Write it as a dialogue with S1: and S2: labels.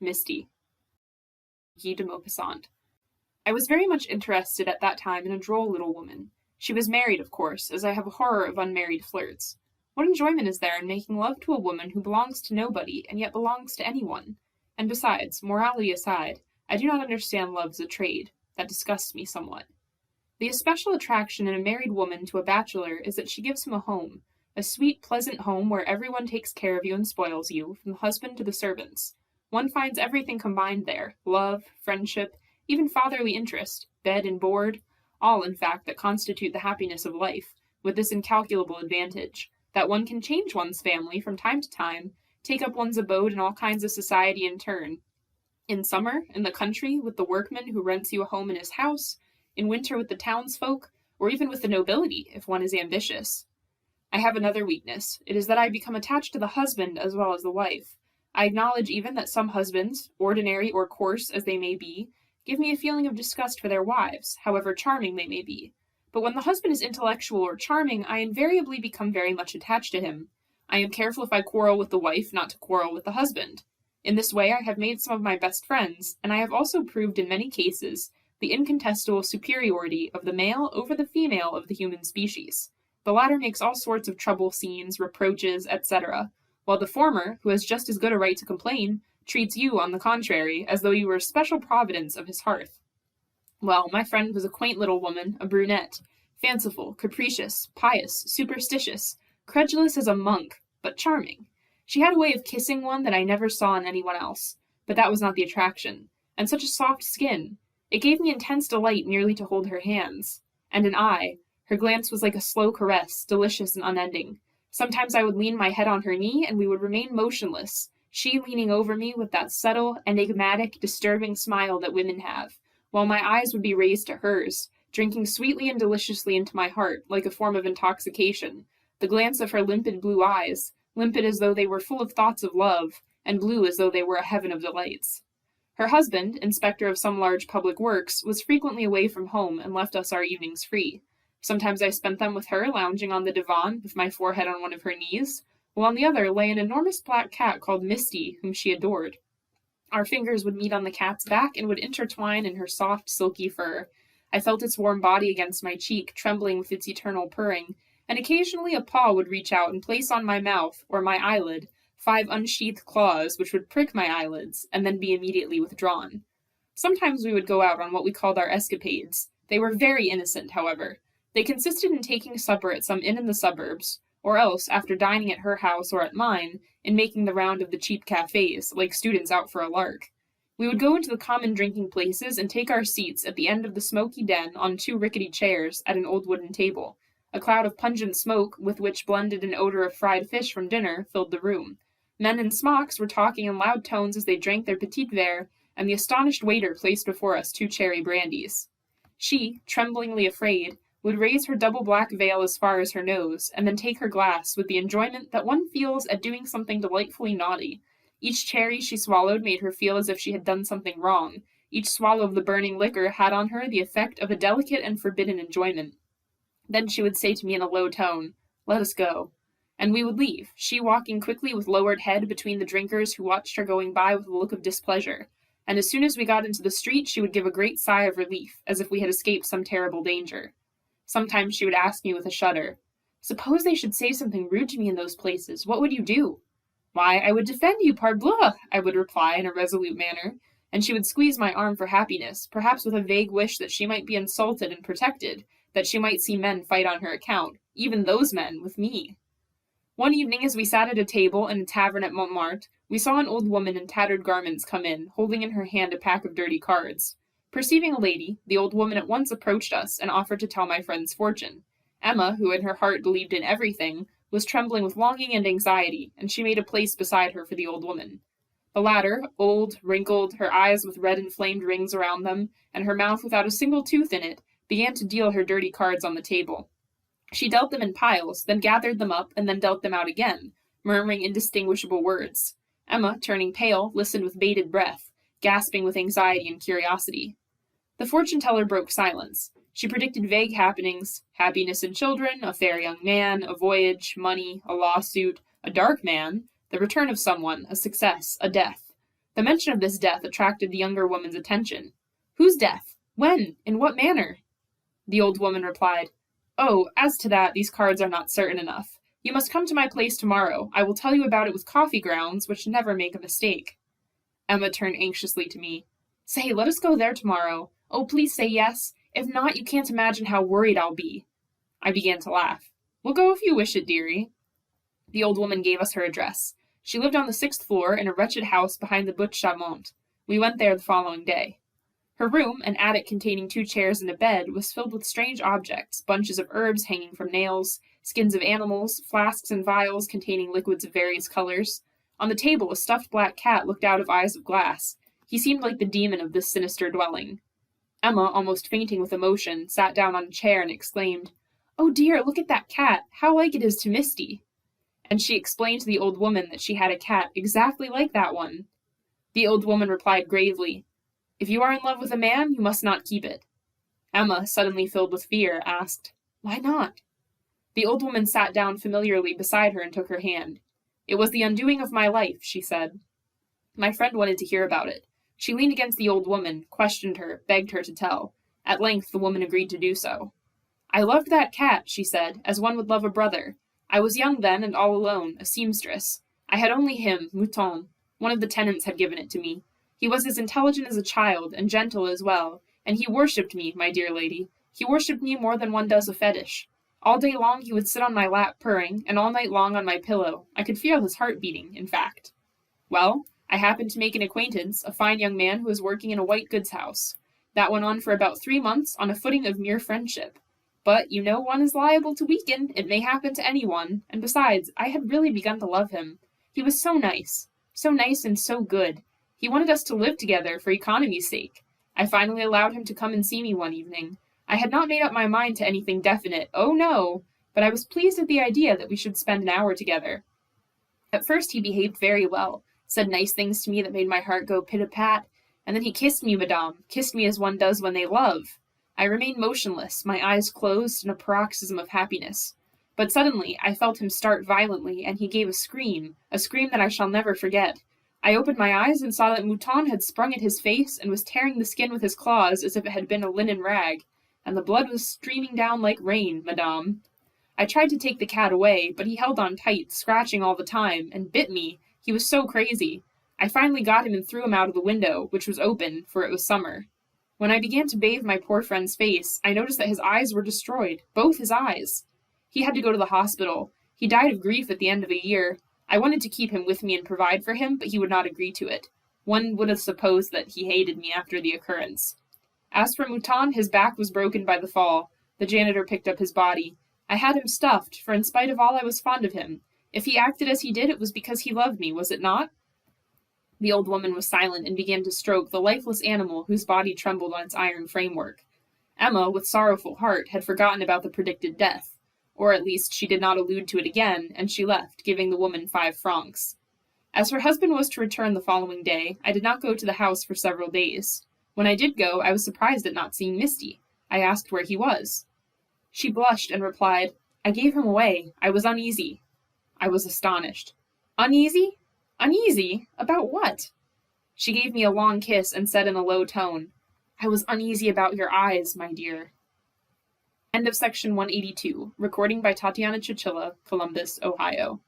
S1: Misty. Guy de Maupassant. I was very much interested at that time in a droll little woman. She was married, of course, as I have a horror of unmarried flirts. What enjoyment is there in making love to a woman who belongs to nobody and yet belongs to anyone? And besides, morality aside, I do not understand love as a trade. That disgusts me somewhat. The especial attraction in a married woman to a bachelor is that she gives him a home, a sweet, pleasant home where everyone takes care of you and spoils you, from the husband to the servants. One finds everything combined there, love, friendship, even fatherly interest, bed and board, all, in fact, that constitute the happiness of life, with this incalculable advantage, that one can change one's family from time to time, take up one's abode in all kinds of society in turn. In summer, in the country, with the workman who rents you a home in his house, in winter with the townsfolk, or even with the nobility, if one is ambitious. I have another weakness. It is that I become attached to the husband as well as the wife. I acknowledge even that some husbands, ordinary or coarse as they may be, give me a feeling of disgust for their wives, however charming they may be. But when the husband is intellectual or charming, I invariably become very much attached to him. I am careful if I quarrel with the wife not to quarrel with the husband. In this way I have made some of my best friends, and I have also proved in many cases the incontestable superiority of the male over the female of the human species. The latter makes all sorts of trouble scenes, reproaches, etc., while the former, who has just as good a right to complain, treats you, on the contrary, as though you were a special providence of his hearth. Well, my friend was a quaint little woman, a brunette, fanciful, capricious, pious, superstitious, credulous as a monk, but charming. She had a way of kissing one that I never saw in anyone else, but that was not the attraction. And such a soft skin! It gave me intense delight merely to hold her hands. And an eye. Her glance was like a slow caress, delicious and unending. Sometimes I would lean my head on her knee, and we would remain motionless, she leaning over me with that subtle, enigmatic, disturbing smile that women have, while my eyes would be raised to hers, drinking sweetly and deliciously into my heart, like a form of intoxication, the glance of her limpid blue eyes, limpid as though they were full of thoughts of love, and blue as though they were a heaven of delights. Her husband, inspector of some large public works, was frequently away from home and left us our evenings free. Sometimes I spent them with her, lounging on the divan, with my forehead on one of her knees, while on the other lay an enormous black cat called Misty, whom she adored. Our fingers would meet on the cat's back and would intertwine in her soft, silky fur. I felt its warm body against my cheek, trembling with its eternal purring, and occasionally a paw would reach out and place on my mouth, or my eyelid, 5 unsheathed claws which would prick my eyelids, and then be immediately withdrawn. Sometimes we would go out on what we called our escapades. They were very innocent, however. They consisted in taking supper at some inn in the suburbs, or else, after dining at her house or at mine, in making the round of the cheap cafes, like students out for a lark. We would go into the common drinking places and take our seats at the end of the smoky den on 2 rickety chairs at an old wooden table. A cloud of pungent smoke, with which blended an odor of fried fish from dinner, filled the room. Men in smocks were talking in loud tones as they drank their petit verre, and the astonished waiter placed before us 2 cherry brandies. She, tremblingly afraid, would raise her double black veil as far as her nose, and then take her glass with the enjoyment that one feels at doing something delightfully naughty. Each cherry she swallowed made her feel as if she had done something wrong. Each swallow of the burning liquor had on her the effect of a delicate and forbidden enjoyment. Then she would say to me in a low tone, "Let us go." And we would leave, she walking quickly with lowered head between the drinkers who watched her going by with a look of displeasure. And as soon as we got into the street, she would give a great sigh of relief, as if we had escaped some terrible danger. Sometimes she would ask me with a shudder, "Suppose they should say something rude to me in those places, what would you do?" "Why, I would defend you, parbleu!" I would reply in a resolute manner, and she would squeeze my arm for happiness, perhaps with a vague wish that she might be insulted and protected, that she might see men fight on her account, even those men, with me. One evening, as we sat at a table in a tavern at Montmartre, we saw an old woman in tattered garments come in, holding in her hand a pack of dirty cards. Perceiving a lady, the old woman at once approached us and offered to tell my friend's fortune. Emma, who in her heart believed in everything, was trembling with longing and anxiety, and she made a place beside her for the old woman. The latter, old, wrinkled, her eyes with red inflamed rings around them, and her mouth without a single tooth in it, began to deal her dirty cards on the table. She dealt them in piles, then gathered them up, and then dealt them out again, murmuring indistinguishable words. Emma, turning pale, listened with bated breath, gasping with anxiety and curiosity. The fortune-teller broke silence. She predicted vague happenings, happiness in children, a fair young man, a voyage, money, a lawsuit, a dark man, the return of someone, a success, a death. The mention of this death attracted the younger woman's attention. Whose death? When? In what manner? The old woman replied, Oh, as to that, these cards are not certain enough. You must come to my place tomorrow. I will tell you about it with coffee grounds, which never make a mistake. Emma turned anxiously to me. Say, let us go there tomorrow. Oh, please say yes. If not, you can't imagine how worried I'll be. I began to laugh. We'll go if you wish it, dearie. The old woman gave us her address. She lived on the 6th floor in a wretched house behind the Butte Chaumont. We went there the following day. Her room, an attic containing 2 chairs and a bed, was filled with strange objects, bunches of herbs hanging from nails, skins of animals, flasks and vials containing liquids of various colors. On the table, a stuffed black cat looked out of eyes of glass. He seemed like the demon of this sinister dwelling. Emma, almost fainting with emotion, sat down on a chair and exclaimed, Oh dear, look at that cat! How like it is to Misty! And she explained to the old woman that she had a cat exactly like that one. The old woman replied gravely, If you are in love with a man, you must not keep it. Emma, suddenly filled with fear, asked, Why not? The old woman sat down familiarly beside her and took her hand. It was the undoing of my life, she said. My friend wanted to hear about it. She leaned against the old woman, questioned her, begged her to tell. At length the woman agreed to do so. I loved that cat, she said, as one would love a brother. I was young then and all alone, a seamstress. I had only him, Mouton. One of the tenants had given it to me. He was as intelligent as a child, and gentle as well, and he worshipped me, my dear lady. He worshipped me more than one does a fetish. All day long he would sit on my lap purring, and all night long on my pillow. I could feel his heart beating, in fact. Well, I happened to make an acquaintance, a fine young man who was working in a white goods house. That went on for about 3 months on a footing of mere friendship. But, you know, one is liable to weaken. It may happen to anyone. And besides, I had really begun to love him. He was so nice and so good. He wanted us to live together for economy's sake. I finally allowed him to come and see me one evening. I had not made up my mind to anything definite, oh no, but I was pleased at the idea that we should spend an hour together. At first he behaved very well, said nice things to me that made my heart go pit-a-pat, and then he kissed me, madame, kissed me as one does when they love. I remained motionless, my eyes closed in a paroxysm of happiness. But suddenly I felt him start violently, and he gave a scream that I shall never forget. I opened my eyes and saw that Mouton had sprung at his face and was tearing the skin with his claws as if it had been a linen rag, and the blood was streaming down like rain, madame. I tried to take the cat away, but he held on tight, scratching all the time, and bit me. He was so crazy. I finally got him and threw him out of the window, which was open, for it was summer. When I began to bathe my poor friend's face, I noticed that his eyes were destroyed, both his eyes. He had to go to the hospital. He died of grief at the end of a year. I wanted to keep him with me and provide for him, but he would not agree to it. One would have supposed that he hated me after the occurrence. As for Mouton, his back was broken by the fall. The janitor picked up his body. I had him stuffed, for in spite of all I was fond of him. If he acted as he did, it was because he loved me, was it not? The old woman was silent and began to stroke the lifeless animal whose body trembled on its iron framework. Emma, with sorrowful heart, had forgotten about the predicted death, or at least she did not allude to it again, and she left, giving the woman 5 francs. As her husband was to return the following day, I did not go to the house for several days. When I did go, I was surprised at not seeing Misty. I asked where he was. She blushed and replied, I gave him away. I was uneasy. I was astonished. Uneasy? Uneasy? About what? She gave me a long kiss and said in a low tone, I was uneasy about your eyes, my dear. End of section 182. Recording by Tatiana Chichilla, Columbus, Ohio.